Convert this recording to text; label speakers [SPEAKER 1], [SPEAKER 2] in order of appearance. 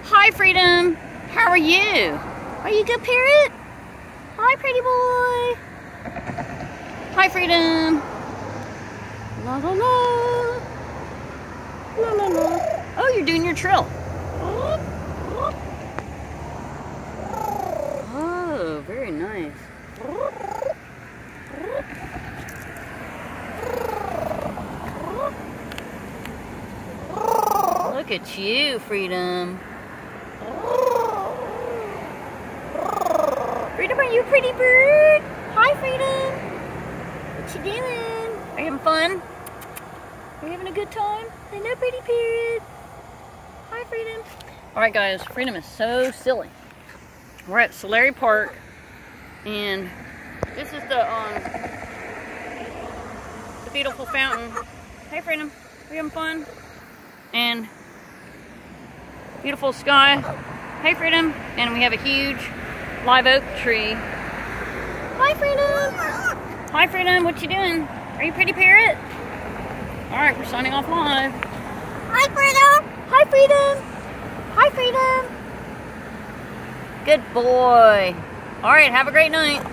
[SPEAKER 1] Hi, Freedom. How are you? Are you good, Parrot? Hi, pretty boy. Hi, Freedom. La la la. La la la. Oh, you're doing your trill. Oh, very nice. Look at you, Freedom. Freedom, are you a pretty bird? Hi, Freedom. What you doing? Are you having fun? Are you having a good time? I know, pretty parrot. Hi, Freedom. All right, guys. Freedom is so silly. We're at Solary Park, and this is the beautiful fountain. Hey, Freedom. Are you having fun? And beautiful sky. Hey, Freedom. And we have a huge live oak tree. Hi, Freedom. Hi, Freedom. What you doing? Are you pretty parrot? All right, we're signing off live.
[SPEAKER 2] Hi, Freedom.
[SPEAKER 1] Hi, Freedom. Hi, Freedom. Good boy. All right, have a great night.